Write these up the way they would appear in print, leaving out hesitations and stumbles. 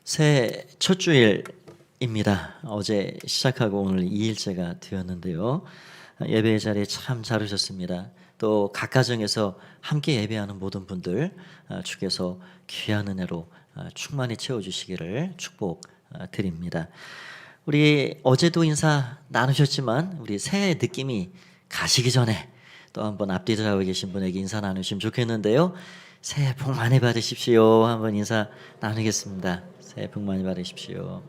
새해 첫 주일입니다. 어제 시작하고 오늘 2일째가 되었는데요. 예배의 자리에 참 잘 오셨습니다. 또 각 가정에서 함께 예배하는 모든 분들 주께서 귀한 은혜로 충만히 채워주시기를 축복드립니다. 우리 어제도 인사 나누셨지만 우리 새해 느낌이 가시기 전에 또 한번 앞뒤 자고 계신 분에게 인사 나누시면 좋겠는데요. 새해 복 많이 받으십시오. 한번 인사 나누겠습니다. 새해 복 많이 받으십시오.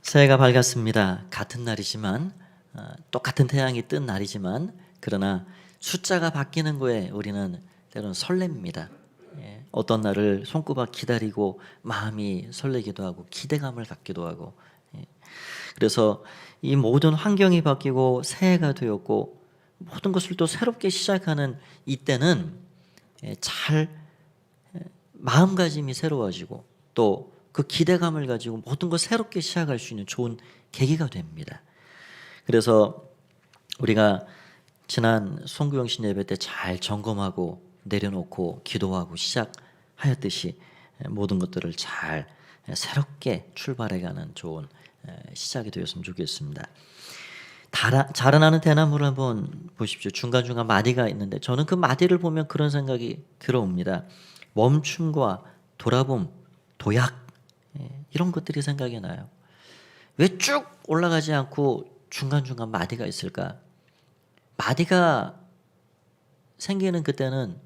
새해가 밝았습니다. 같은 날이지만 똑같은 태양이 뜬 날이지만 그러나 숫자가 바뀌는 거에 우리는 때로는 설렙니다. 어떤 날을 손꼽아 기다리고 마음이 설레기도 하고 기대감을 갖기도 하고 그래서 이 모든 환경이 바뀌고 새해가 되었고 모든 것을 또 새롭게 시작하는 이때는 잘 마음가짐이 새로워지고 또 그 기대감을 가지고 모든 것 새롭게 시작할 수 있는 좋은 계기가 됩니다. 그래서 우리가 지난 송구영신 예배 때 잘 점검하고 내려놓고 기도하고 시작하였듯이 모든 것들을 잘 새롭게 출발해가는 좋은 시작이 되었으면 좋겠습니다. 자라나는 대나무를 한번 보십시오. 중간중간 마디가 있는데 저는 그 마디를 보면 그런 생각이 들어옵니다. 멈춤과 돌아봄, 도약 이런 것들이 생각이 나요. 왜 쭉 올라가지 않고 중간중간 마디가 있을까? 마디가 생기는 그때는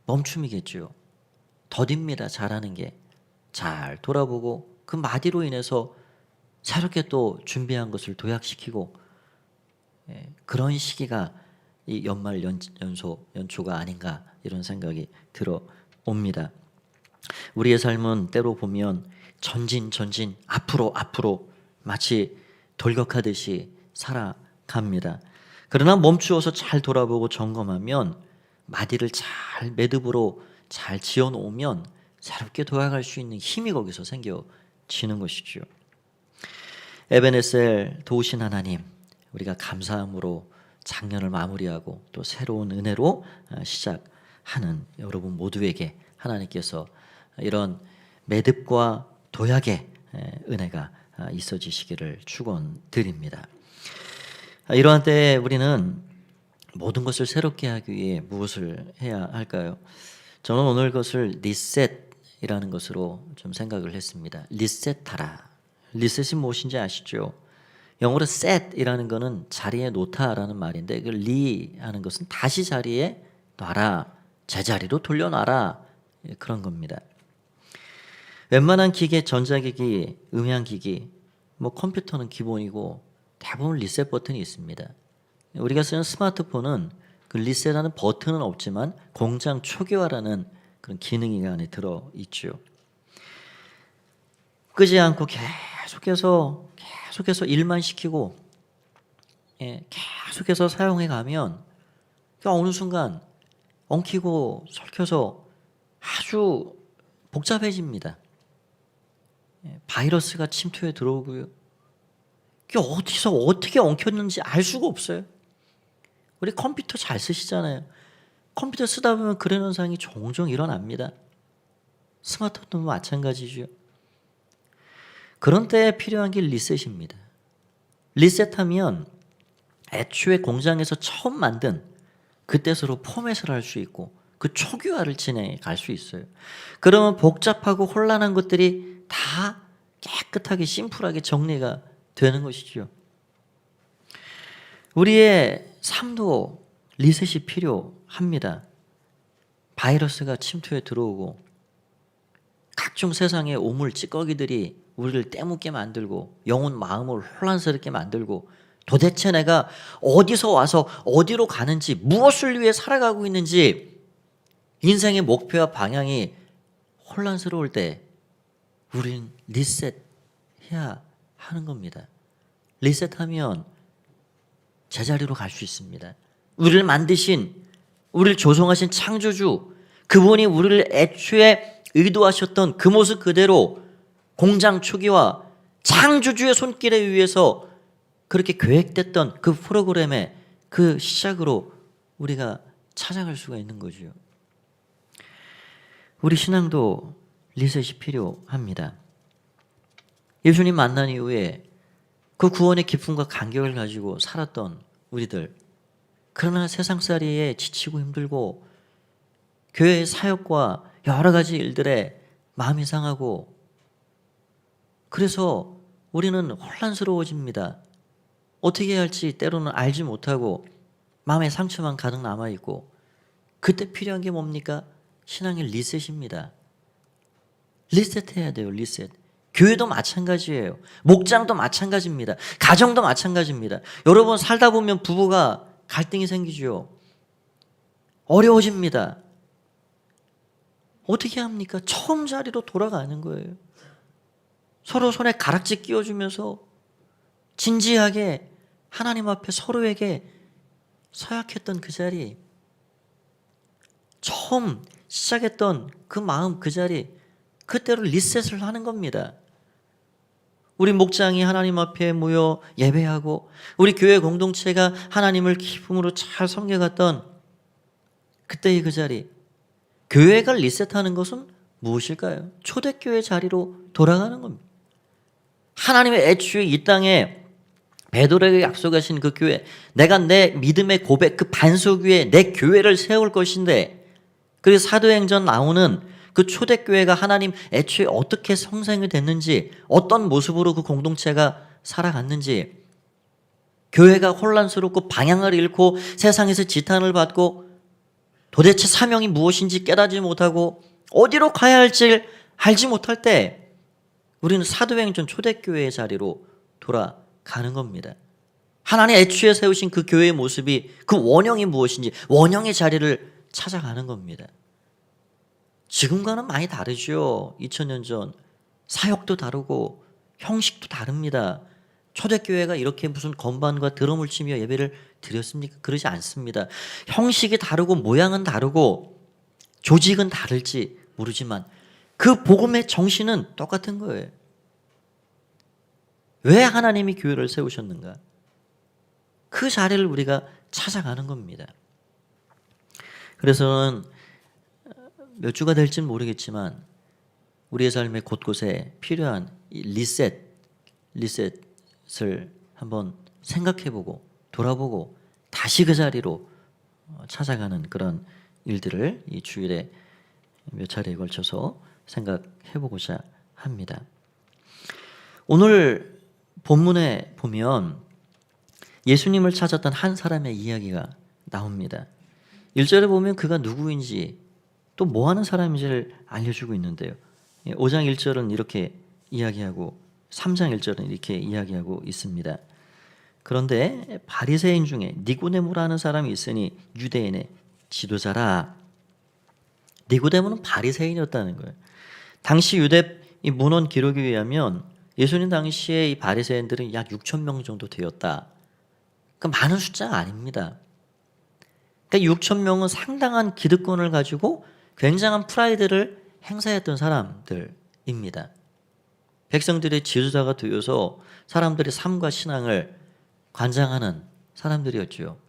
멈춤이겠죠. 더딥니다. 자라는 게. 잘 돌아보고 그 마디로 인해서 새롭게 또 준비한 것을 도약시키고 그런 시기가 이 연말 연초가 아닌가 이런 생각이 들어옵니다. 우리의 삶은 때로 보면 전진 앞으로 마치 돌격하듯이 살아갑니다. 그러나 멈추어서 잘 돌아보고 점검하면 마디를 잘 매듭으로 잘 지어놓으면 새롭게 도약할 수 있는 힘이 거기서 생겨지는 것이죠. 에베네셀 도우신 하나님, 우리가 감사함으로 작년을 마무리하고 또 새로운 은혜로 시작하는 여러분 모두에게 하나님께서 이런 매듭과 도약의 은혜가 있어지시기를 축원드립니다. 이러한 때에 우리는 모든 것을 새롭게 하기 위해 무엇을 해야 할까요? 저는 오늘 그것을 리셋이라는 것으로 좀 생각을 했습니다. 리셋하라. 리셋이 무엇인지 아시죠? 영어로 set이라는 것은 자리에 놓다라는 말인데 그 리하는 것은 다시 자리에 놔라, 제자리로 돌려놔라 그런 겁니다. 웬만한 기계, 전자기기, 음향기기, 컴퓨터는 기본이고 대부분 리셋 버튼이 있습니다. 우리가 쓰는 스마트폰은 그 리셋하는 버튼은 없지만 공장 초기화라는 그런 기능이 안에 들어있죠. 끄지 않고 계속해서 일만 시키고 계속해서 사용해 가면 어느 순간 엉키고 설켜서 아주 복잡해집니다. 바이러스가 침투해 들어오고요. 어디서 어떻게 엉켰는지 알 수가 없어요. 우리 컴퓨터 잘 쓰시잖아요. 컴퓨터 쓰다 보면 그런 현상이 종종 일어납니다. 스마트폰도 마찬가지죠. 그런 때에 필요한 게 리셋입니다. 리셋하면 애초에 공장에서 처음 만든 그때서로 포맷을 할 수 있고 그 초기화를 진행해 갈 수 있어요. 그러면 복잡하고 혼란한 것들이 다 깨끗하게 심플하게 정리가 되는 것이죠. 우리의 삶도 리셋이 필요합니다. 바이러스가 침투해 들어오고 각종 세상의 오물 찌꺼기들이 우리를 때묻게 만들고 영혼 마음을 혼란스럽게 만들고 도대체 내가 어디서 와서 어디로 가는지 무엇을 위해 살아가고 있는지 인생의 목표와 방향이 혼란스러울 때 우린 리셋해야 하는 겁니다. 리셋하면 제자리로 갈 수 있습니다. 우리를 만드신, 우리를 조성하신 창조주, 그분이 우리를 애초에 의도하셨던 그 모습 그대로 공장 초기와 창조주의 손길에 의해서 그렇게 계획됐던 그 프로그램의 그 시작으로 우리가 찾아갈 수가 있는 거죠. 우리 신앙도 리셋이 필요합니다. 예수님 만난 이후에 그 구원의 기쁨과 감격을 가지고 살았던 우리들, 그러나 세상살이에 지치고 힘들고 교회의 사역과 여러 가지 일들에 마음이 상하고, 그래서 우리는 혼란스러워집니다. 어떻게 해야 할지 때로는 알지 못하고 마음의 상처만 가득 남아있고, 그때 필요한 게 뭡니까? 신앙의 리셋입니다. 리셋해야 돼요. 리셋. 교회도 마찬가지예요. 목장도 마찬가지입니다. 가정도 마찬가지입니다. 여러분 살다 보면 부부가 갈등이 생기죠. 어려워집니다. 어떻게 합니까? 처음 자리로 돌아가는 거예요. 서로 손에 가락지 끼워주면서 진지하게 하나님 앞에 서로에게 서약했던 그 자리, 처음 시작했던 그 마음, 그 자리, 그때로 리셋을 하는 겁니다. 우리 목장이 하나님 앞에 모여 예배하고 우리 교회 공동체가 하나님을 기쁨으로 잘 섬겨갔던 그때의 그 자리, 교회가 리셋하는 것은 무엇일까요? 초대교회 자리로 돌아가는 겁니다. 하나님의 애초에 이 땅에 베드로에게 약속하신 그 교회, 내가 내 믿음의 고백 그 반석 위에 내 교회를 세울 것인데, 그래서 사도행전 나오는 그 초대교회가 하나님 애초에 어떻게 성생이 됐는지, 어떤 모습으로 그 공동체가 살아갔는지, 교회가 혼란스럽고 방향을 잃고 세상에서 지탄을 받고 도대체 사명이 무엇인지 깨닫지 못하고 어디로 가야 할지 알지 못할 때 우리는 사도행전 초대교회의 자리로 돌아가는 겁니다. 하나님 애초에 세우신 그 교회의 모습이, 그 원형이 무엇인지 원형의 자리를 찾아가는 겁니다. 지금과는 많이 다르죠. 2000년 전 사역도 다르고 형식도 다릅니다. 초대교회가 이렇게 무슨 건반과 드럼을 치며 예배를 드렸습니까? 그러지 않습니다. 형식이 다르고 모양은 다르고 조직은 다를지 모르지만 그 복음의 정신은 똑같은 거예요. 왜 하나님이 교회를 세우셨는가? 그 자리를 우리가 찾아가는 겁니다. 그래서 몇 주가 될지는 모르겠지만 우리의 삶의 곳곳에 필요한 이 리셋을 한번 생각해보고 돌아보고 다시 그 자리로 찾아가는 그런 일들을 이 주일에 몇 차례에 걸쳐서 생각해보고자 합니다. 오늘 본문에 보면 예수님을 찾았던 한 사람의 이야기가 나옵니다. 1절에 보면 그가 누구인지 또 뭐하는 사람인지를 알려주고 있는데요. 5장 1절은 이렇게 이야기하고 3장 1절은 이렇게 이야기하고 있습니다. 그런데 바리새인 중에 니고데모라는 사람이 있으니 유대인의 지도자라. 니고데모는 바리새인이었다는 거예요. 당시 유대 문헌 기록에 의하면 예수님 당시에 이 바리새인들은 약 6천 명 정도 되었다. 그러니까 많은 숫자가 아닙니다. 그러니까 6천 명은 상당한 기득권을 가지고 굉장한 프라이드를 행사했던 사람들입니다. 백성들의 지도자가 되어서 사람들의 삶과 신앙을 관장하는 사람들이었죠.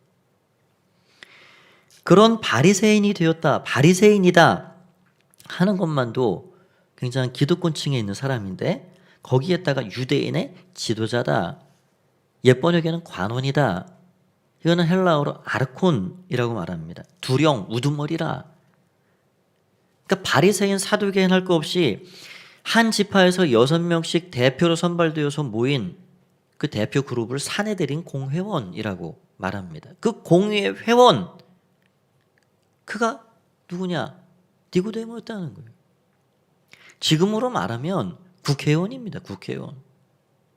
그런 바리새인이 되었다, 바리새인이다 하는 것만도 굉장히 기득권층에 있는 사람인데, 거기에다가 유대인의 지도자다, 옛 번역에는 관원이다, 이거는 헬라어로 아르콘이라고 말합니다. 두령, 우두머리라. 그러니까 바리새인 사두개인 할 거 없이 한 지파에서 6명씩 대표로 선발되어서 모인 그 대표 그룹을 사내들인 공회원이라고 말합니다. 그 공회 회원, 그가 누구냐? 니고데모였다는 거예요. 지금으로 말하면 국회의원입니다. 국회의원,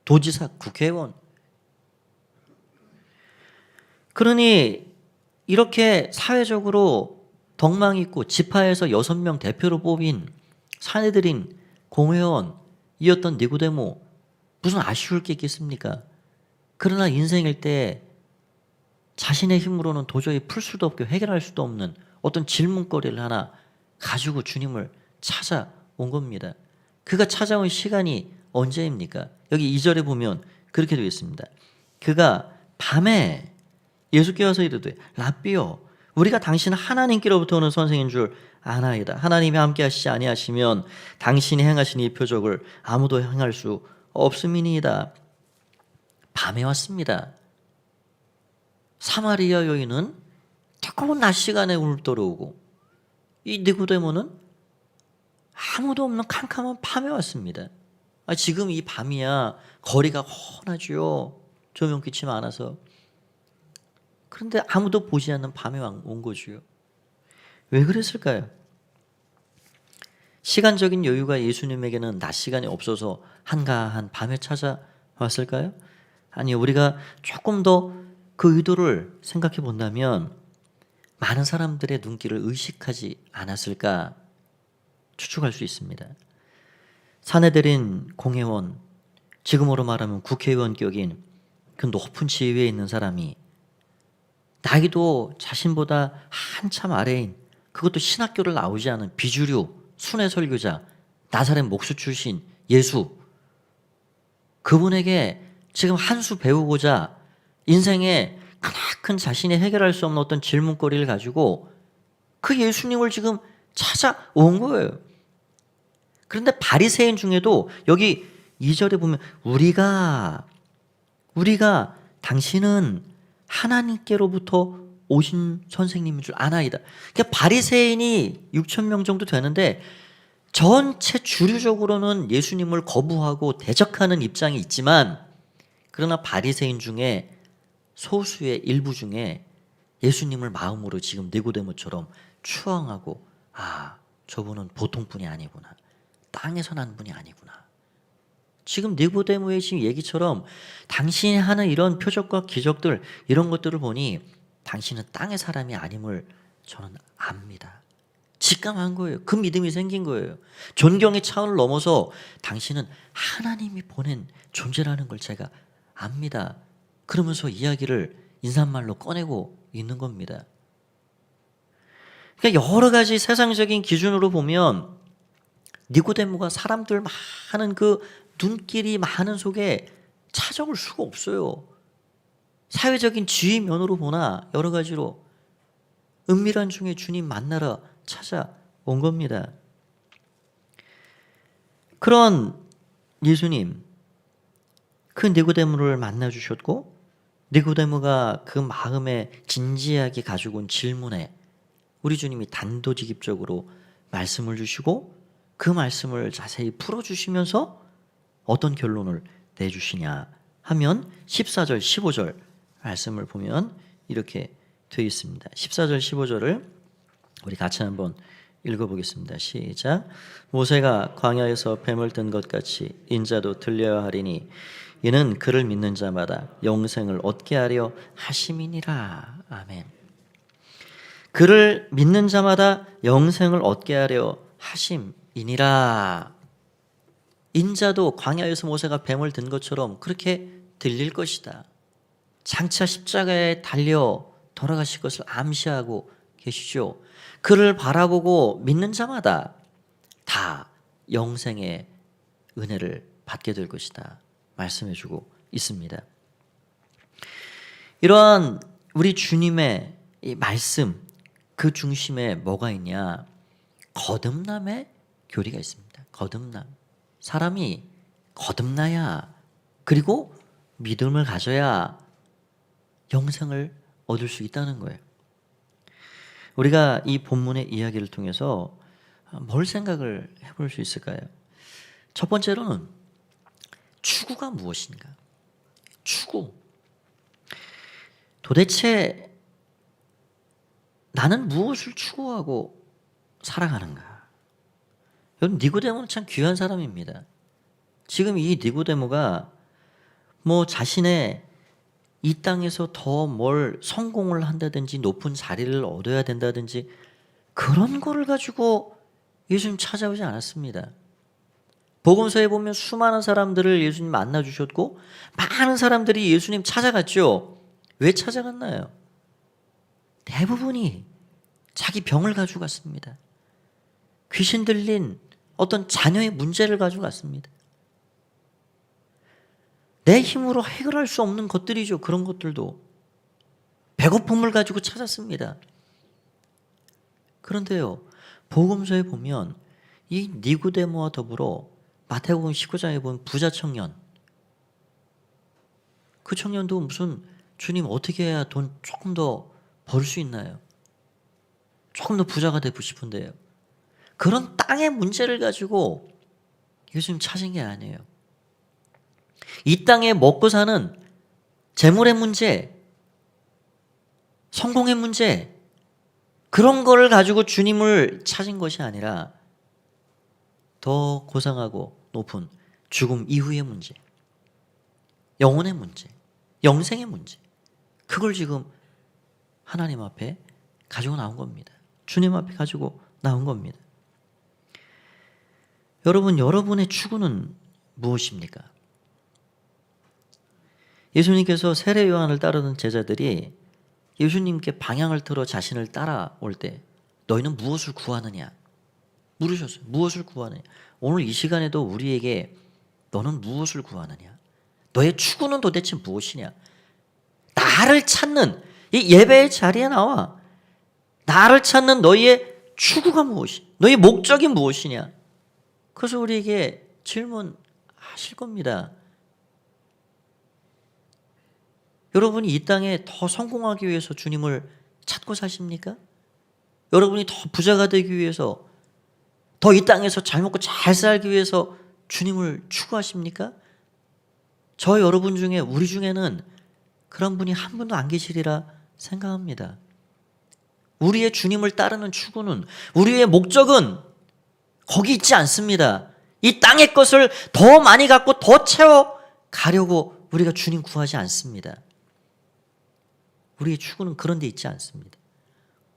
도지사, 국회의원. 그러니 이렇게 사회적으로 덕망 있고 지파에서 6명 대표로 뽑힌 사내들인 공회원이었던 니고데모, 무슨 아쉬울 게 있겠습니까? 그러나 인생일 때 자신의 힘으로는 도저히 풀 수도 없고 해결할 수도 없는 어떤 질문거리를 하나 가지고 주님을 찾아온 겁니다. 그가 찾아온 시간이 언제입니까? 여기 2절에 보면 그렇게 되어 있습니다. 그가 밤에 예수께 와서 이르되 라삐여, 우리가 당신 하나님께로부터 오는 선생인 줄 아나이다. 하나님이 함께 하시지 아니하시면 당신이 행하신 이 표적을 아무도 행할 수 없음이니이다. 밤에 왔습니다. 사마리아 여인은 뜨거운 낮 시간에 오늘 들어오고, 이 니고데모는 아무도 없는 캄캄한 밤에 왔습니다. 지금 이 밤이야 거리가 훤하죠. 조명빛이 많아서. 그런데 아무도 보지 않는 밤에 온 거지요. 왜 그랬을까요? 시간적인 여유가 예수님에게는 낮 시간이 없어서 한가한 밤에 찾아왔을까요? 아니, 우리가 조금 더 그 의도를 생각해 본다면 많은 사람들의 눈길을 의식하지 않았을까 추측할 수 있습니다. 사내들인 공회원, 지금으로 말하면 국회의원격인 그 높은 지위에 있는 사람이 나이도 자신보다 한참 아래인, 그것도 신학교를 나오지 않은 비주류 순회 설교자, 나사렛 목수 출신 예수, 그분에게 지금 한 수 배우고자 인생에 크나큰 자신이 해결할 수 없는 어떤 질문거리를 가지고 그 예수님을 지금 찾아온 거예요. 그런데 바리새인 중에도 여기 2절에 보면 우리가 당신은 하나님께로부터 오신 선생님인 줄 아나이다. 그러니까 바리새인이 6천 명 정도 되는데 전체 주류적으로는 예수님을 거부하고 대적하는 입장이 있지만, 그러나 바리새인 중에 소수의 일부 중에 예수님을 마음으로 지금 니고데모처럼 추앙하고, 저분은 보통 분이 아니구나, 땅에서 난 분이 아니구나. 지금 니고데모의 지금 얘기처럼 당신이 하는 이런 표적과 기적들, 이런 것들을 보니 당신은 땅의 사람이 아님을 저는 압니다. 직감한 거예요. 그 믿음이 생긴 거예요. 존경의 차원을 넘어서 당신은 하나님이 보낸 존재라는 걸 제가 압니다. 그러면서 이야기를 인사말로 꺼내고 있는 겁니다. 그러니까 여러 가지 세상적인 기준으로 보면 니고데모가 사람들 많은 그 눈길이 많은 속에 찾아올 수가 없어요. 사회적인 지위 면으로 보나 여러 가지로 은밀한 중에 주님 만나러 찾아온 겁니다. 그런 예수님, 그 니고데모를 만나 주셨고, 니고데모가 그 마음에 진지하게 가지고 온 질문에 우리 주님이 단도직입적으로 말씀을 주시고 그 말씀을 자세히 풀어주시면서 어떤 결론을 내주시냐 하면 14절 15절 말씀을 보면 이렇게 되어 있습니다. 14절 15절을 우리 같이 한번 읽어보겠습니다. 시작. 모세가 광야에서 뱀을 든 것 같이 인자도 들려야 하리니 이는 그를 믿는 자마다 영생을 얻게 하려 하심이니라. 아멘. 그를 믿는 자마다 영생을 얻게 하려 하심이니라. 인자도 광야에서 모세가 뱀을 든 것처럼 그렇게 들릴 것이다. 장차 십자가에 달려 돌아가실 것을 암시하고 계시죠. 그를 바라보고 믿는 자마다 다 영생의 은혜를 받게 될 것이다 말씀해주고 있습니다. 이러한 우리 주님의 이 말씀, 그 중심에 뭐가 있냐? 거듭남의 교리가 있습니다. 거듭남. 사람이 거듭나야, 그리고 믿음을 가져야 영생을 얻을 수 있다는 거예요. 우리가 이 본문의 이야기를 통해서 뭘 생각을 해볼 수 있을까요? 첫 번째로는 추구가 무엇인가? 추구. 도대체 나는 무엇을 추구하고 살아가는가? 여러분, 니고데모는 참 귀한 사람입니다. 지금 이 니고데모가 뭐 자신의 이 땅에서 더 뭘 성공을 한다든지 높은 자리를 얻어야 된다든지 그런 거를 가지고 예수님 찾아오지 않았습니다. 복음서에 보면 수많은 사람들을 예수님 만나 주셨고 많은 사람들이 예수님 찾아갔죠. 왜 찾아갔나요? 대부분이 자기 병을 가지고 갔습니다. 귀신 들린 어떤 자녀의 문제를 가지고 갔습니다. 내 힘으로 해결할 수 없는 것들이죠. 그런 것들도 배고픔을 가지고 찾았습니다. 그런데요, 복음서에 보면 이 니고데모와 더불어 마태복음 19장에 보면 부자 청년, 그 청년도 무슨 주님 어떻게 해야 돈 조금 더 벌 수 있나요? 조금 더 부자가 되고 싶은데요. 그런 땅의 문제를 가지고 예수님 찾은 게 아니에요. 이 땅에 먹고 사는 재물의 문제, 성공의 문제, 그런 거를 가지고 주님을 찾은 것이 아니라 더 고상하고 높은 죽음 이후의 문제, 영혼의 문제, 영생의 문제, 그걸 지금 하나님 앞에 가지고 나온 겁니다. 주님 앞에 가지고 나온 겁니다. 여러분, 여러분의 추구는 무엇입니까? 예수님께서 세례 요한을 따르는 제자들이 예수님께 방향을 틀어 자신을 따라올 때 너희는 무엇을 구하느냐 물으셨어요. 무엇을 구하느냐. 오늘 이 시간에도 우리에게 너는 무엇을 구하느냐, 너의 추구는 도대체 무엇이냐, 나를 찾는 이 예배의 자리에 나와 나를 찾는 너희의 추구가 무엇이, 너희 목적이 무엇이냐, 그래서 우리에게 질문하실 겁니다. 여러분이 이 땅에 더 성공하기 위해서 주님을 찾고 사십니까? 여러분이 더 부자가 되기 위해서, 더 이 땅에서 잘 먹고 잘 살기 위해서 주님을 추구하십니까? 저 여러분 중에, 우리 중에는 그런 분이 한 분도 안 계시리라 생각합니다. 우리의 주님을 따르는 추구는, 우리의 목적은 거기 있지 않습니다. 이 땅의 것을 더 많이 갖고 더 채워 가려고 우리가 주님 구하지 않습니다. 우리의 추구는 그런 데 있지 않습니다.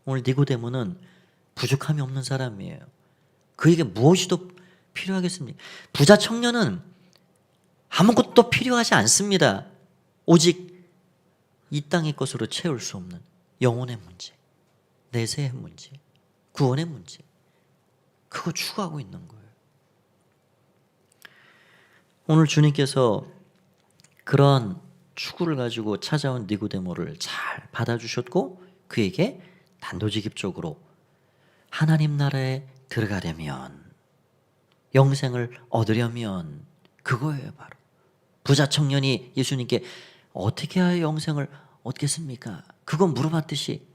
오늘 니고데모는 부족함이 없는 사람이에요. 그에게 무엇이 더 필요하겠습니까? 부자 청년은 아무것도 필요하지 않습니다. 오직 이 땅의 것으로 채울 수 없는 영혼의 문제, 내세의 문제, 구원의 문제, 그거 추구하고 있는 거예요. 오늘 주님께서 그런 추구를 가지고 찾아온 니고데모를 잘 받아주셨고, 그에게 단도직입적으로 하나님 나라에 들어가려면, 영생을 얻으려면, 그거예요. 바로 부자 청년이 예수님께 어떻게 하여 영생을 얻겠습니까? 그거 물어봤듯이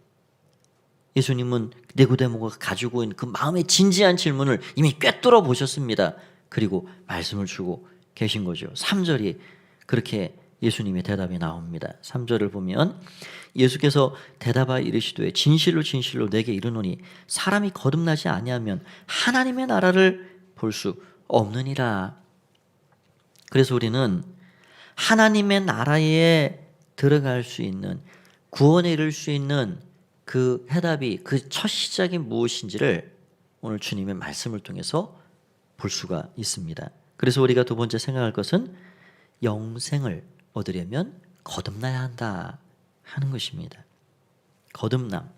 예수님은 니고데모가 가지고 있는 그 마음의 진지한 질문을 이미 꿰뚫어 보셨습니다. 그리고 말씀을 주고 계신 거죠. 3절이 그렇게 예수님의 대답이 나옵니다. 3절을 보면 예수께서 대답하여 이르시되 진실로 진실로 내게 이르노니 사람이 거듭나지 아니하면 하나님의 나라를 볼 수 없느니라. 그래서 우리는 하나님의 나라에 들어갈 수 있는, 구원에 이를 수 있는 그 해답이, 그 첫 시작이 무엇인지를 오늘 주님의 말씀을 통해서 볼 수가 있습니다. 그래서 우리가 두 번째 생각할 것은 영생을 얻으려면 거듭나야 한다 하는 것입니다. 거듭남.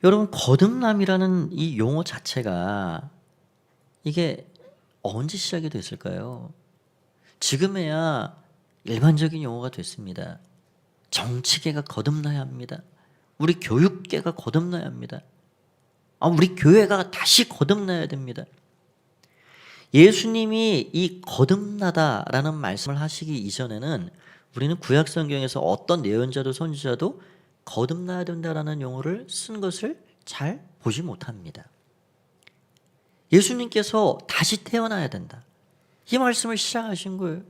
여러분, 거듭남이라는 이 용어 자체가 이게 언제 시작이 됐을까요? 지금에야 일반적인 용어가 됐습니다. 정치계가 거듭나야 합니다. 우리 교육계가 거듭나야 합니다. 우리 교회가 다시 거듭나야 됩니다. 예수님이 이 거듭나다라는 말씀을 하시기 이전에는 우리는 구약 성경에서 어떤 예언자도 선지자도 거듭나야 된다라는 용어를 쓴 것을 잘 보지 못합니다. 예수님께서 다시 태어나야 된다, 이 말씀을 시작하신 거예요.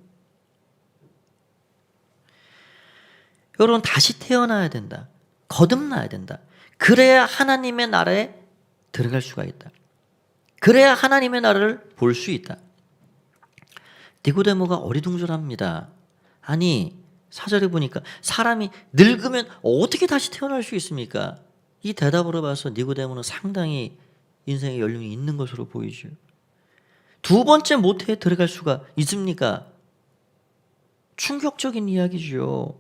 여러분, 다시 태어나야 된다, 거듭나야 된다. 그래야 하나님의 나라에 들어갈 수가 있다. 그래야 하나님의 나라를 볼 수 있다. 니고데모가 어리둥절합니다. 아니, 4절에 보니까 사람이 늙으면 어떻게 다시 태어날 수 있습니까? 이 대답으로 봐서 니고데모는 상당히 인생의 연륜이 있는 것으로 보이죠. 두 번째 모태에 들어갈 수가 있습니까? 충격적인 이야기죠.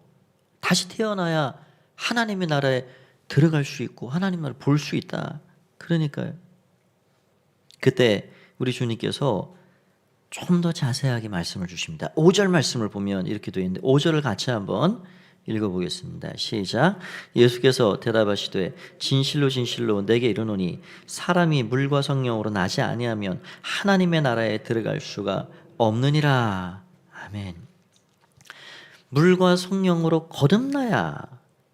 다시 태어나야 하나님의 나라에 들어갈 수 있고 하나님의 나라를 볼 수 있다. 그러니까요. 그때 우리 주님께서 좀 더 자세하게 말씀을 주십니다. 5절 말씀을 보면 이렇게 되어 있는데 5절을 같이 한번 읽어보겠습니다. 시작. 예수께서 대답하시되 진실로 진실로 내게 이르노니 사람이 물과 성령으로 나지 아니하면 하나님의 나라에 들어갈 수가 없느니라. 아멘. 물과 성령으로 거듭나야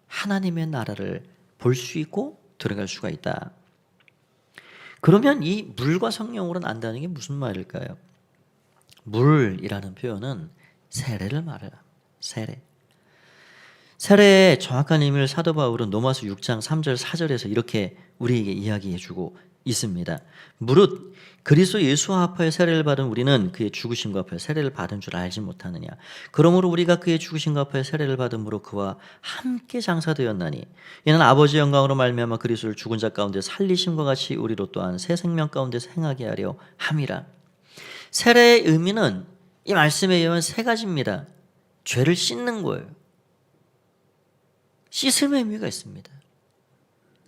하나님의 나라를 볼 수 있고 들어갈 수가 있다. 그러면 이 물과 성령으로 난다는 게 무슨 말일까요? 물이라는 표현은 세례를 말해요. 세례. 세례의 정확한 의미를 사도 바울은 로마서 6장 3절 4절에서 이렇게 우리에게 이야기해주고 있습니다. 무릇 그리스도 예수와 합하여 세례를 받은 우리는 그의 죽으심과 합하여 세례를 받은 줄 알지 못하느냐. 그러므로 우리가 그의 죽으심과 합하여 세례를 받음으로 그와 함께 장사되었나니 이는 아버지의 영광으로 말미암아 그리스도를 죽은 자 가운데 살리심과 같이 우리로 또한 새 생명 가운데 행하게 하려 함이라. 세례의 의미는 이 말씀에 의하면 세 가지입니다. 죄를 씻는 거예요. 씻음의 의미가 있습니다.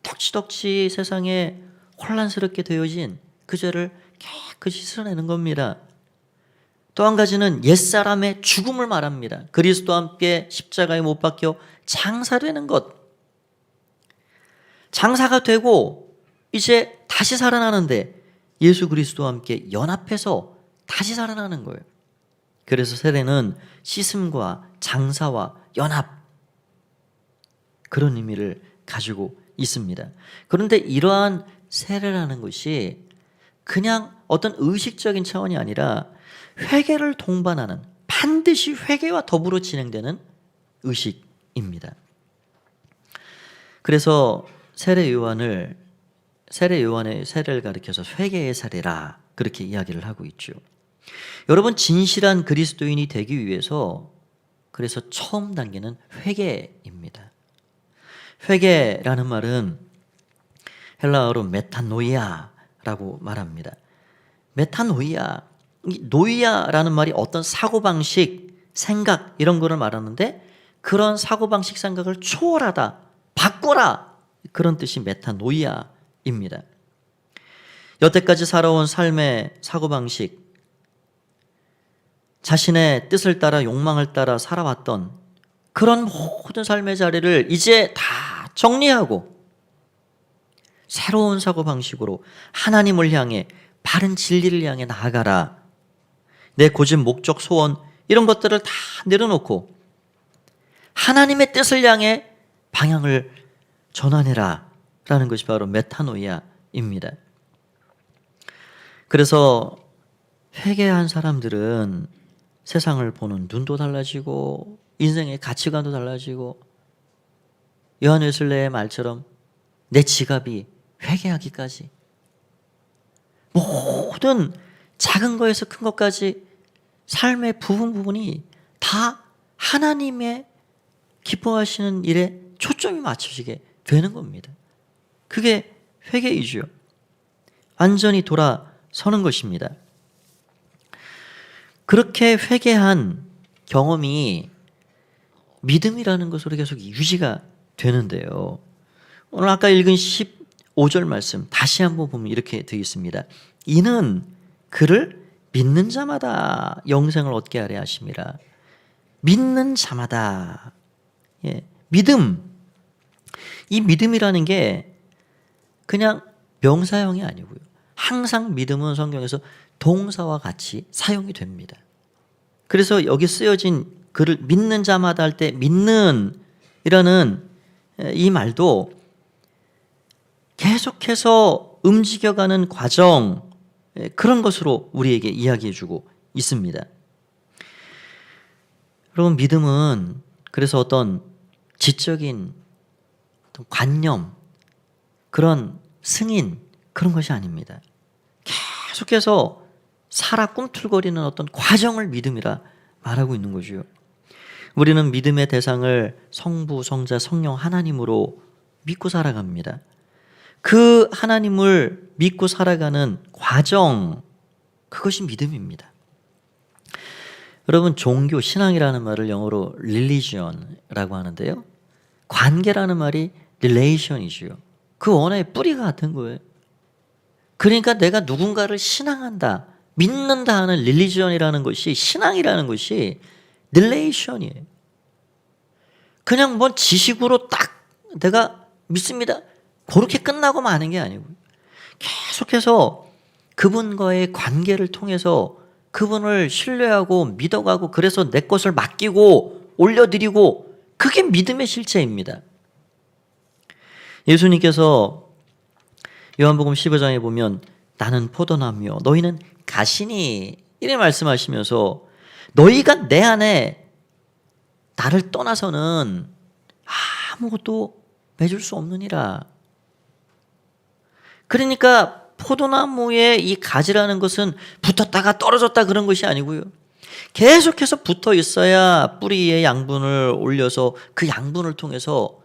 덕지덕지 세상에 혼란스럽게 되어진 그 죄를 깨끗이 씻어내는 겁니다. 또 한 가지는 옛사람의 죽음을 말합니다. 그리스도와 함께 십자가에 못 박혀 장사되는 것. 장사가 되고 이제 다시 살아나는데 예수 그리스도와 함께 연합해서 다시 살아나는 거예요. 그래서 세례는 씻음과 장사와 연합, 그런 의미를 가지고 있습니다. 그런데 이러한 세례라는 것이 그냥 어떤 의식적인 차원이 아니라 회개를 동반하는, 반드시 회개와 더불어 진행되는 의식입니다. 그래서 세례 요한의 세례를 가리켜서 회개의 세례라 그렇게 이야기를 하고 있죠. 여러분, 진실한 그리스도인이 되기 위해서 그래서 처음 단계는 회개입니다. 회개라는 말은 헬라어로 메타노이아라고 말합니다. 메타노이아, 노이아라는 말이 어떤 사고방식, 생각 이런 거를 말하는데 그런 사고방식, 생각을 초월하다, 바꿔라, 그런 뜻이 메타노이아입니다. 여태까지 살아온 삶의 사고방식, 자신의 뜻을 따라 욕망을 따라 살아왔던 그런 모든 삶의 자리를 이제 다 정리하고 새로운 사고방식으로 하나님을 향해, 바른 진리를 향해 나아가라. 내 고집, 목적, 소원 이런 것들을 다 내려놓고 하나님의 뜻을 향해 방향을 전환해라 라는 것이 바로 메타노이아입니다. 그래서 회개한 사람들은 세상을 보는 눈도 달라지고 인생의 가치관도 달라지고, 요한 웨슬레의 말처럼 내 지갑이 회개하기까지, 모든 작은 거에서 큰 것까지 삶의 부분이 다 하나님의 기뻐하시는 일에 초점이 맞춰지게 되는 겁니다. 그게 회개이죠. 완전히 돌아서는 것입니다. 그렇게 회개한 경험이 믿음이라는 것으로 계속 유지가 되는데요. 오늘 아까 읽은 15절 말씀 다시 한번 보면 이렇게 되어 있습니다. 이는 그를 믿는 자마다 영생을 얻게 하려 하심이라. 믿는 자마다. 예, 믿음. 이 믿음이라는 게 그냥 명사형이 아니고요. 항상 믿음은 성경에서 동사와 같이 사용이 됩니다. 그래서 여기 쓰여진 그를 믿는 자마다 할 때 믿는 이라는 이 말도 계속해서 움직여가는 과정, 그런 것으로 우리에게 이야기해주고 있습니다. 여러분, 믿음은 그래서 어떤 지적인 어떤 관념, 그런 승인, 그런 것이 아닙니다. 계속해서 살아 꿈틀거리는 어떤 과정을 믿음이라 말하고 있는 거죠. 우리는 믿음의 대상을 성부, 성자, 성령 하나님으로 믿고 살아갑니다. 그 하나님을 믿고 살아가는 과정, 그것이 믿음입니다. 여러분, 종교, 신앙이라는 말을 영어로 religion이라고 하는데요. 관계라는 말이 relation이죠. 그 원어의 뿌리가 같은 거예요. 그러니까 내가 누군가를 신앙한다, 믿는다 하는 religion이라는 것이, 신앙이라는 것이 relation이에요. 그냥 뭐 지식으로 딱 내가 믿습니다, 그렇게 끝나고 마는 게 아니고 계속해서 그분과의 관계를 통해서 그분을 신뢰하고 믿어가고, 그래서 내 것을 맡기고 올려드리고, 그게 믿음의 실체입니다. 예수님께서 요한복음 15장에 보면 나는 포도나무요 너희는 가시니 이래 말씀하시면서, 너희가 내 안에 나를 떠나서는 아무것도 맺을 수 없느니라. 그러니까 포도나무의 이 가지라는 것은 붙었다가 떨어졌다 그런 것이 아니고요, 계속해서 붙어 있어야 뿌리의 양분을 올려서 그 양분을 통해서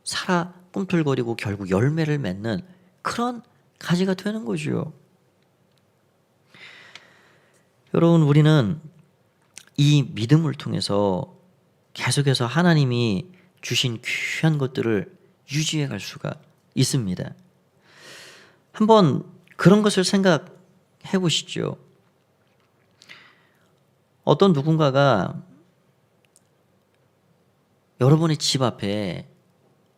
살아 꿈틀거리고 결국 열매를 맺는 그런 가지가 되는 거죠. 여러분, 우리는 이 믿음을 통해서 계속해서 하나님이 주신 귀한 것들을 유지해 갈 수가 있습니다. 한번 그런 것을 생각해 보시죠. 어떤 누군가가 여러분의 집 앞에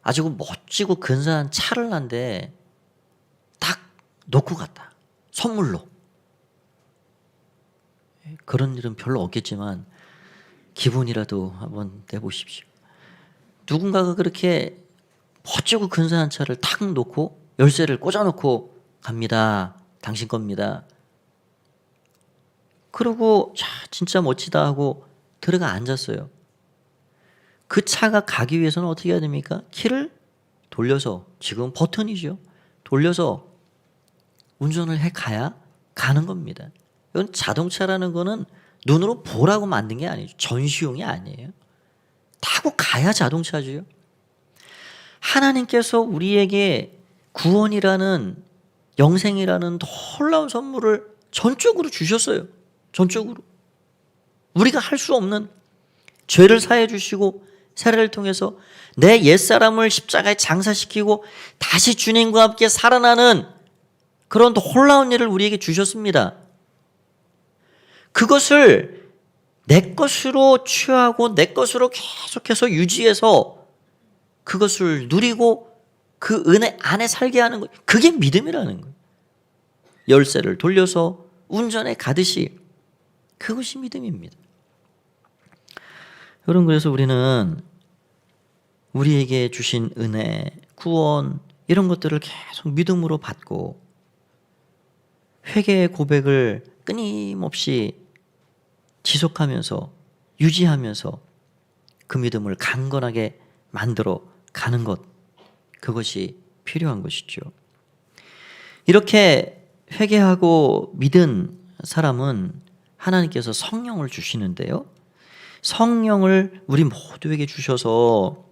아주 멋지고 근사한 차를 한대 딱 놓고 갔다, 선물로. 그런 일은 별로 없겠지만 기분이라도 한번 내보십시오. 누군가가 그렇게 멋지고 근사한 차를 탁 놓고 열쇠를 꽂아놓고 갑니다. 당신 겁니다. 그러고 진짜 멋지다 하고 들어가 앉았어요. 그 차가 가기 위해서는 어떻게 해야 됩니까? 키를 돌려서, 지금 버튼이죠, 돌려서 운전을 해 가야 가는 겁니다. 이건 자동차라는 거는 눈으로 보라고 만든 게 아니죠. 전시용이 아니에요. 타고 가야 자동차죠. 하나님께서 우리에게 구원이라는, 영생이라는 놀라운 선물을 전적으로 주셨어요. 전적으로. 우리가 할 수 없는 죄를 사해 주시고 세례를 통해서 내 옛사람을 십자가에 장사시키고 다시 주님과 함께 살아나는 그런 놀라운 일을 우리에게 주셨습니다. 그것을 내 것으로 취하고 내 것으로 계속해서 유지해서 그것을 누리고 그 은혜 안에 살게 하는 것, 그게 믿음이라는 거예요. 열쇠를 돌려서 운전에 가듯이 그것이 믿음입니다. 여러분, 그래서 우리는 우리에게 주신 은혜, 구원, 이런 것들을 계속 믿음으로 받고 회개의 고백을 끊임없이 지속하면서 유지하면서 그 믿음을 강건하게 만들어 가는 것, 그것이 필요한 것이죠. 이렇게 회개하고 믿은 사람은 하나님께서 성령을 주시는데요, 성령을 우리 모두에게 주셔서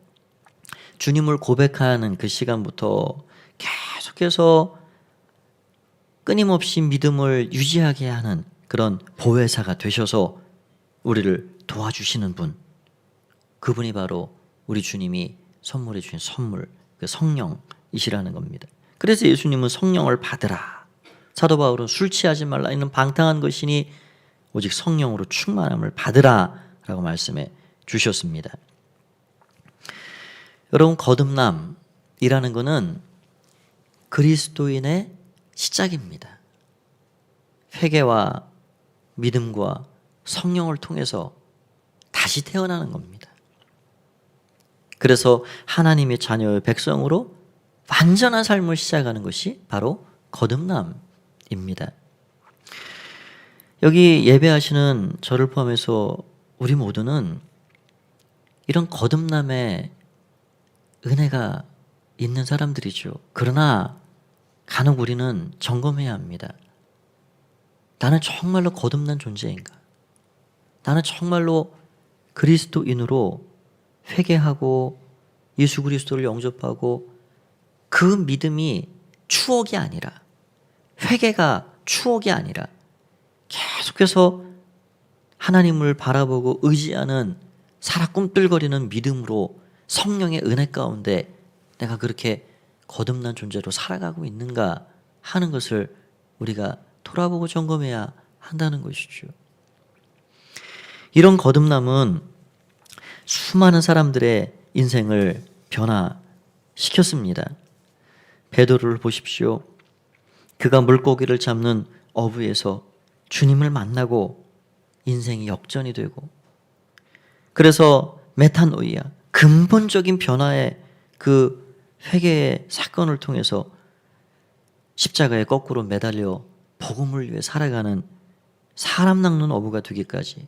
주님을 고백하는 그 시간부터 계속해서 끊임없이 믿음을 유지하게 하는 그런 보혜사가 되셔서 우리를 도와주시는 분, 그분이 바로 우리 주님이 선물해 주신 선물, 그 성령이시라는 겁니다. 그래서 예수님은 성령을 받으라, 사도 바울은 술 취하지 말라, 이는 방탕한 것이니 오직 성령으로 충만함을 받으라 라고 말씀해 주셨습니다. 여러분, 거듭남이라는 것은 그리스도인의 시작입니다. 회개와 믿음과 성령을 통해서 다시 태어나는 겁니다. 그래서 하나님의 자녀의 백성으로 완전한 삶을 시작하는 것이 바로 거듭남입니다. 여기 예배하시는 저를 포함해서 우리 모두는 이런 거듭남의 은혜가 있는 사람들이죠. 그러나 간혹 우리는 점검해야 합니다. 나는 정말로 거듭난 존재인가? 나는 정말로 그리스도인으로 회개하고 예수 그리스도를 영접하고 그 믿음이 추억이 아니라, 회개가 추억이 아니라 계속해서 하나님을 바라보고 의지하는 살아 꿈틀거리는 믿음으로 성령의 은혜 가운데 내가 그렇게 거듭난 존재로 살아가고 있는가 하는 것을 우리가 돌아보고 점검해야 한다는 것이죠. 이런 거듭남은 수많은 사람들의 인생을 변화시켰습니다. 베드로를 보십시오. 그가 물고기를 잡는 어부에서 주님을 만나고 인생이 역전이 되고, 그래서 메타노이아, 근본적인 변화의 그 회개의 사건을 통해서 십자가에 거꾸로 매달려 복음을 위해 살아가는 사람 낚는 어부가 되기까지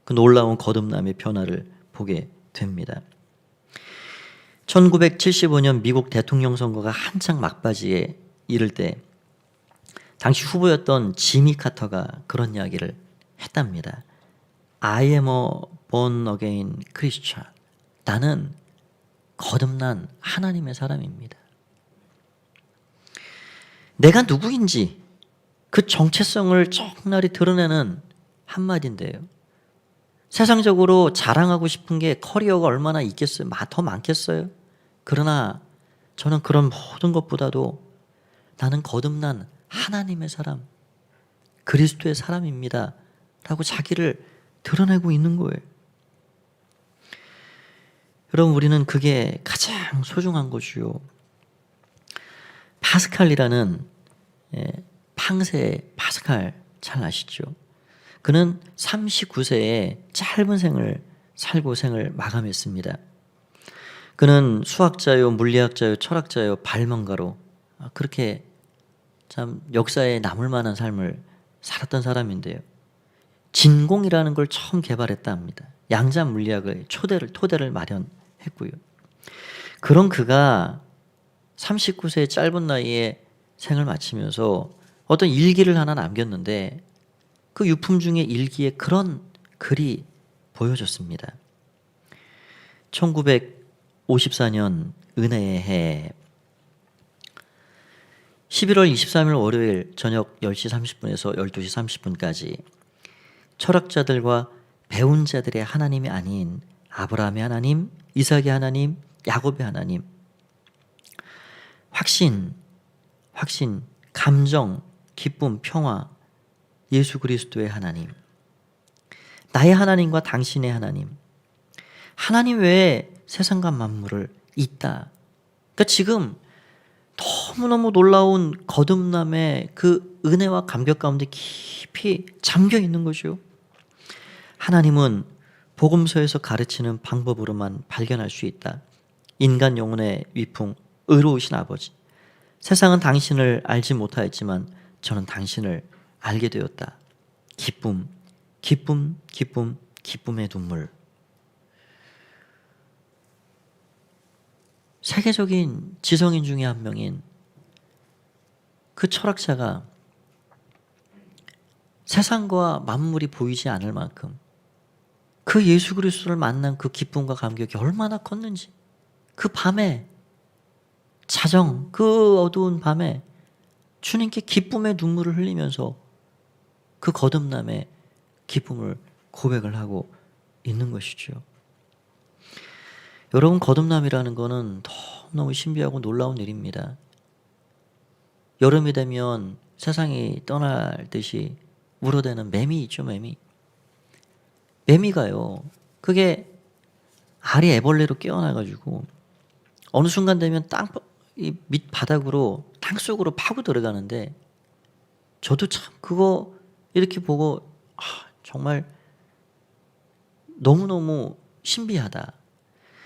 그 놀라운 거듭남의 변화를 보게 됩니다. 1975년 미국 대통령 선거가 한창 막바지에 이를 때 당시 후보였던 지미 카터가 그런 이야기를 했답니다. I am a born again Christian. 나는 거듭난 하나님의 사람입니다. 내가 누구인지 그 정체성을 적나리 드러내는 한마디인데요. 세상적으로 자랑하고 싶은 게 커리어가 얼마나 있겠어요? 더 많겠어요? 그러나 저는 그런 모든 것보다도 나는 거듭난 하나님의 사람, 그리스도의 사람입니다 라고 자기를 드러내고 있는 거예요. 여러분, 우리는 그게 가장 소중한 것이요. 파스칼이라는 팡세 파스칼 잘 아시죠? 그는 39세에 짧은 생을 살고 생을 마감했습니다. 그는 수학자요, 물리학자요, 철학자요, 발명가로 그렇게 참 역사에 남을 만한 삶을 살았던 사람인데요. 진공이라는 걸 처음 개발했다 합니다. 양자 물리학의 토대를 마련했고요. 그런 그가 39세의 짧은 나이에 생을 마치면서 어떤 일기를 하나 남겼는데 그 유품 중에 일기에 그런 글이 보여졌습니다. 1954년 은혜의 해 11월 23일 월요일 저녁 10시 30분에서 12시 30분까지 철학자들과 배운 자들의 하나님이 아닌 아브라함의 하나님, 이삭의 하나님, 야곱의 하나님, 확신, 감정, 기쁨, 평화, 예수 그리스도의 하나님, 나의 하나님과 당신의 하나님, 하나님 외에 세상과 만물을 있다. 그러니까 지금 너무너무 놀라운 거듭남의 그 은혜와 감격 가운데 깊이 잠겨 있는 것이요. 하나님은 복음서에서 가르치는 방법으로만 발견할 수 있다. 인간 영혼의 위풍, 의로우신 아버지. 세상은 당신을 알지 못하였지만 저는 당신을 알게 되었다. 기쁨의 눈물. 세계적인 지성인 중에 한 명인 그 철학자가 세상과 만물이 보이지 않을 만큼 그 예수 그리스도를 만난 그 기쁨과 감격이 얼마나 컸는지, 그 밤에 그 어두운 밤에 주님께 기쁨의 눈물을 흘리면서 그 거듭남의 기쁨을 고백을 하고 있는 것이죠. 여러분, 거듭남이라는 것은 너무 신비하고 놀라운 일입니다. 여름이 되면 세상이 떠날 듯이 울어대는 매미 있죠, 매미가요, 그게 알이 애벌레로 깨어나가지고 어느 순간 되면 이 밑바닥으로 땅속으로 파고 들어가는데, 저도 참 그거 이렇게 보고 정말 너무너무 신비하다.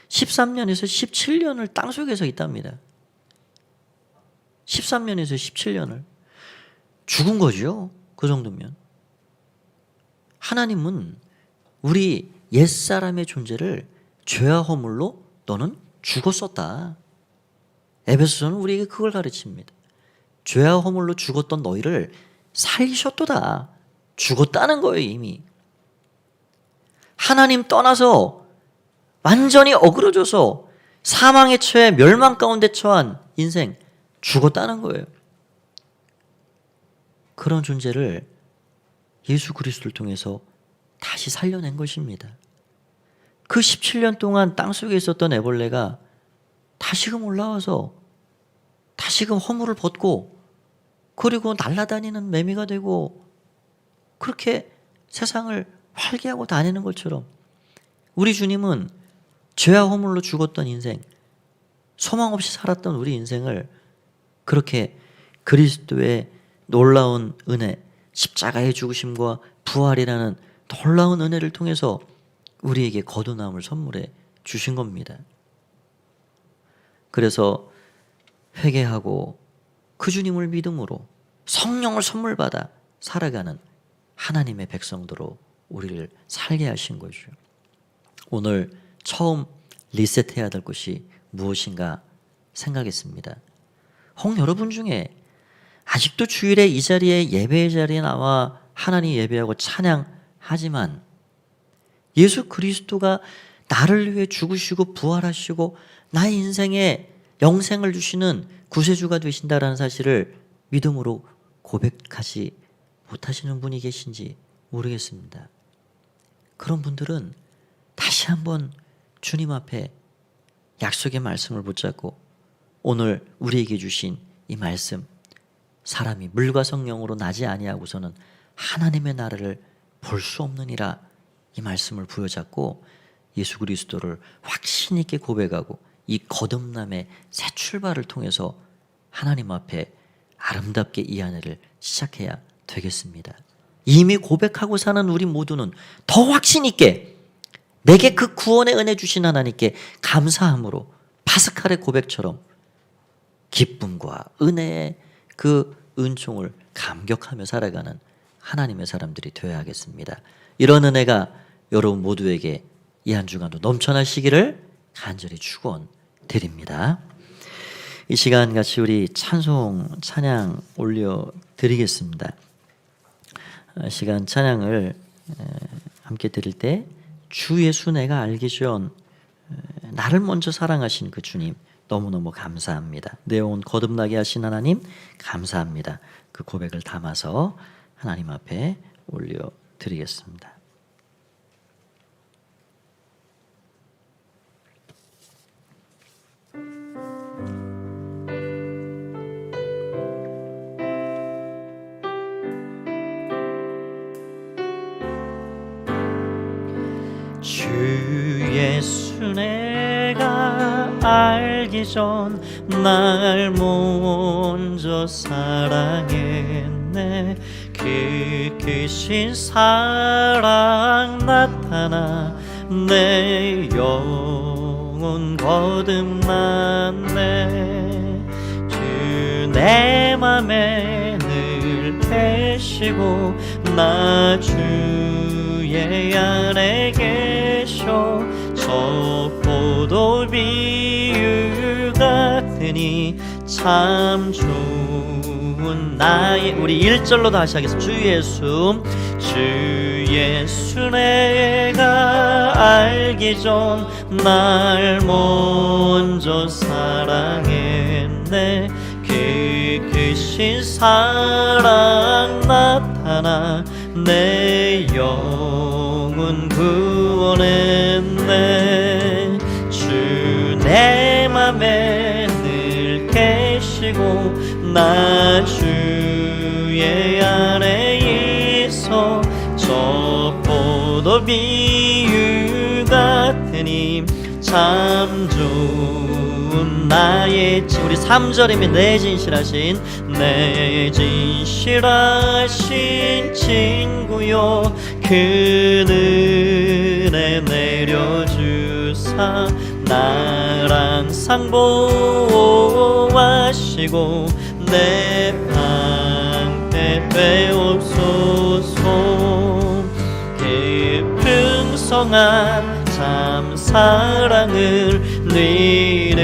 13년에서 17년을 땅속에서 있답니다. 13년에서 17년을 죽은 거죠. 그 정도면. 하나님은 우리 옛사람의 존재를 죄와 허물로 너는 죽었었다. 에베소서는 우리에게 그걸 가르칩니다. 죄와 허물로 죽었던 너희를 살리셨도다. 죽었다는 거예요, 이미. 하나님 떠나서 완전히 어그러져서 사망에 처해 멸망 가운데 처한 인생, 죽었다는 거예요. 그런 존재를 예수 그리스도를 통해서 다시 살려낸 것입니다. 그 17년 동안 땅속에 있었던 애벌레가 다시금 올라와서 다시금 허물을 벗고 그리고 날아다니는 매미가 되고 그렇게 세상을 활개하고 다니는 것처럼 우리 주님은 죄와 허물로 죽었던 인생, 소망 없이 살았던 우리 인생을 그렇게 그리스도의 놀라운 은혜, 십자가의 죽으심과 부활이라는 놀라운 은혜를 통해서 우리에게 거듭남을 선물해 주신 겁니다. 그래서 회개하고 그 주님을 믿음으로 성령을 선물 받아 살아가는 하나님의 백성들로 우리를 살게 하신 거죠. 오늘 처음 리셋해야 될 것이 무엇인가 생각했습니다. 혹 여러분 중에 아직도 주일에 이 자리에 예배의 자리에 나와 하나님 예배하고 찬양하지만 예수 그리스도가 나를 위해 죽으시고 부활하시고 나의 인생에 영생을 주시는 구세주가 되신다라는 사실을 믿음으로 고백하지 못하시는 분이 계신지 모르겠습니다. 그런 분들은 다시 한번 주님 앞에 약속의 말씀을 붙잡고 오늘 우리에게 주신 이 말씀, 사람이 물과 성령으로 나지 아니하고서는 하나님의 나라를 볼 수 없느니라, 이 말씀을 부여잡고 예수 그리스도를 확신 있게 고백하고 이 거듭남의 새 출발을 통해서 하나님 앞에 아름답게 이 한 해를 시작해야 되겠습니다. 이미 고백하고 사는 우리 모두는 더 확신 있게 내게 그 구원의 은혜 주신 하나님께 감사함으로 파스칼의 고백처럼 기쁨과 은혜의 그 은총을 감격하며 살아가는 하나님의 사람들이 되어야 하겠습니다. 이런 은혜가 여러분 모두에게 이 한 주간도 넘쳐나시기를 간절히 축원드립니다. 이 시간 같이 우리 찬양 올려드리겠습니다. 시간 찬양을 함께 드릴 때 주의 순애가 알기 전 나를 먼저 사랑하신 그 주님 너무너무 감사합니다. 내 영혼 거듭나게 하신 하나님 감사합니다. 그 고백을 담아서 하나님 앞에 올려드리겠습니다. 주 예수 내가 알기 전 날 먼저 사랑했네. 그 크신 사랑 나타나 내 영혼 거듭났네. 주 내 맘에 늘 계시고 나 주의 안에 계셔. 저 포도 비유 같으니 참 좋은 나의, 우리 1절로 다시 하겠습니다. 주 예수 내가 알기 전 날 먼저 사랑했네. 그 크신 사랑 나타나 내 영혼 구원했네. 주 내 맘에 늘 계시고 나 주의 안에 있어. 저 포도 비유 같으니 참 좋은 나의, 우리 3절이면 내 진실하신 친구요 그늘에 내려주사 나랑 상보하시고 내 방패 빼옵소서. 풍성한 참 사랑을 능히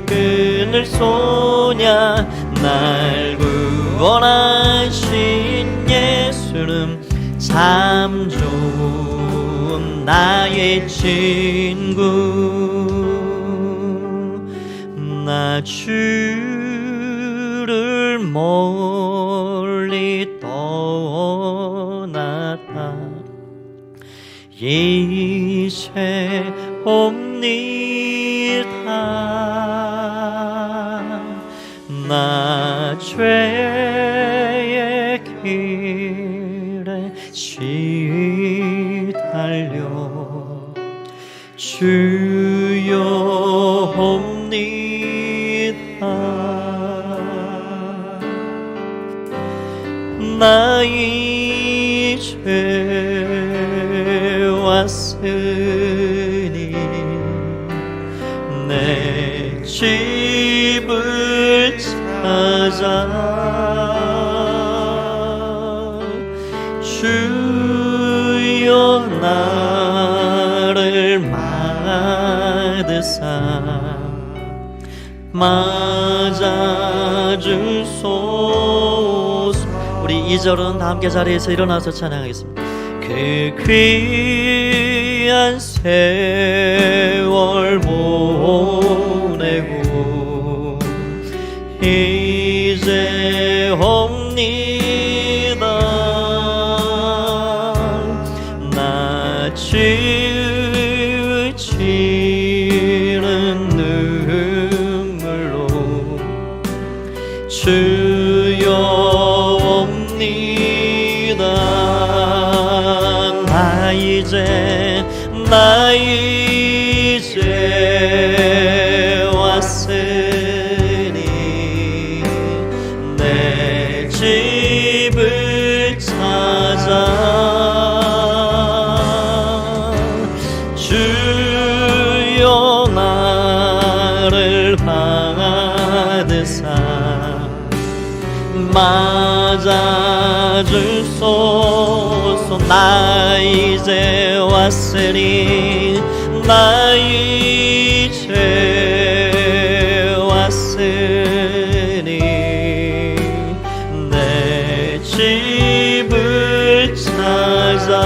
끊을 소냐. 날 구원하신 예수는 참 좋은 나의 친구. 나 주를 멀리 떠났다 이제 옵니다. 나 죄의 길에 시달려 주 나 이제 왔으니 내 집을 찾아 주여 나를 맞으사 맞아주소서. 우리 2절은 다 함께 자리에서 일어나서 찬양하겠습니다. 그 귀한 세월 보내고 이제 옵니다. 나 지치는 눈물로 주여 옵니다. 나 이제 왔으니 내 집을 찾아 주여 나를 받으사 맞아주소서. 나 이제 왔으니 나 이제 왔으니 내 집을 찾아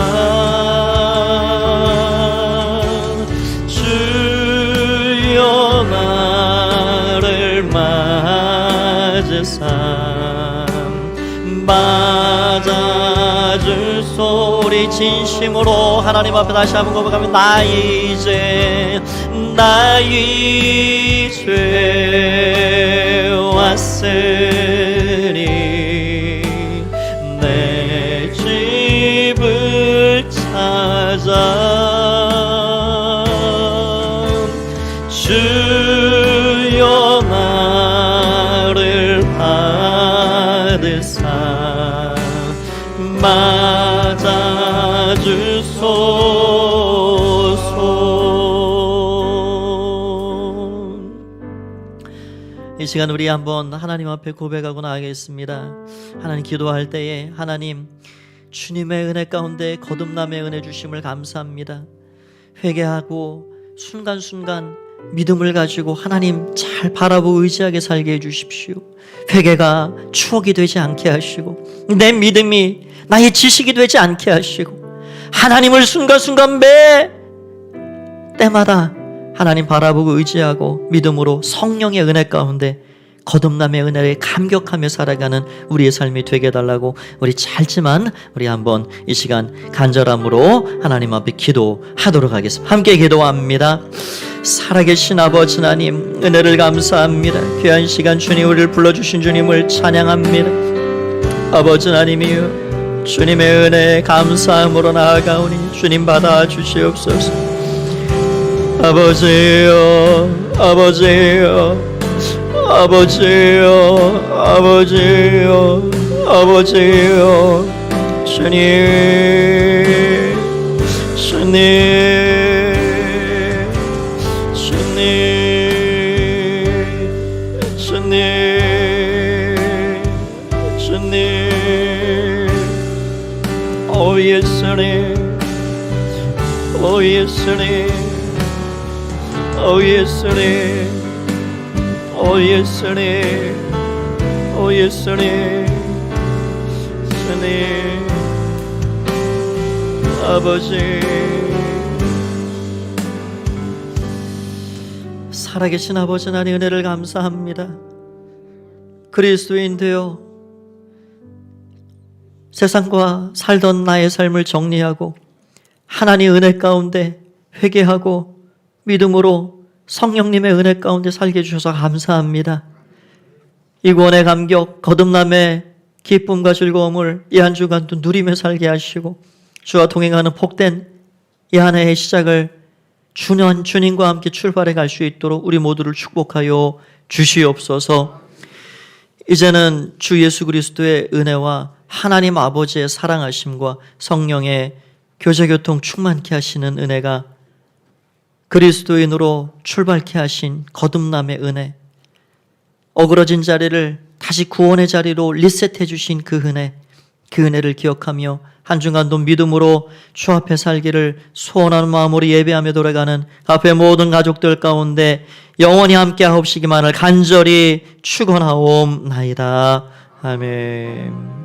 주여 나를 맞으사 맞아주소. 우리 진심으로 하나님 앞에 다시 한번 고백하면 나 이제 왔으니 내 집을 찾아 주여 나를 받으사 맞아주소서. 이 시간 우리 한번 하나님 앞에 고백하고 나가겠습니다. 하나님, 기도할 때에 하나님 주님의 은혜 가운데 거듭남의 은혜 주심을 감사합니다. 회개하고 순간순간 믿음을 가지고 하나님 잘 바라보고 의지하게 살게 해주십시오. 회개가 추억이 되지 않게 하시고 내 믿음이 나의 지식이 되지 않게 하시고 하나님을 순간순간 매 때마다 하나님 바라보고 의지하고 믿음으로 성령의 은혜 가운데 거듭남의 은혜에 감격하며 살아가는 우리의 삶이 되게 해달라고 우리 짧지만 우리 한번 이 시간 간절함으로 하나님 앞에 기도하도록 하겠습니다. 함께 기도합니다. 살아계신 아버지 하나님, 은혜를 감사합니다. 귀한 시간 주님 우리를 불러주신 주님을 찬양합니다. 아버지 하나님이여, 주님의 은혜에 감사함으로 나아가오니 주님 받아주시옵소서. 아버지여, 아버지여, 아버지여, 아버지여, 아버지여, 주님, 주님, 주님, 주님, 주님, 오 예수님, 오 예수님, 오 예수님, 오 예수님, 오 예수님, 주님, 아버지. 살아계신 아버지 하나님, 은혜를 감사합니다. 그리스도인 되어 세상과 살던 나의 삶을 정리하고 하나님의 은혜 가운데 회개하고 믿음으로 성령님의 은혜 가운데 살게 해주셔서 감사합니다. 이 구원의 감격, 거듭남의 기쁨과 즐거움을 이 한 주간도 누리며 살게 하시고 주와 동행하는 복된 이 한 해의 시작을 주님과 함께 출발해 갈 수 있도록 우리 모두를 축복하여 주시옵소서. 이제는 주 예수 그리스도의 은혜와 하나님 아버지의 사랑하심과 성령의 교제교통 충만케 하시는 은혜가 그리스도인으로 출발케 하신 거듭남의 은혜, 어그러진 자리를 다시 구원의 자리로 리셋해 주신 그 은혜를 기억하며 한 주간도 믿음으로 주 앞에 살기를 소원하는 마음으로 예배하며 돌아가는 앞에 모든 가족들 가운데 영원히 함께 하옵시기만을 간절히 축원하옵나이다. 아멘.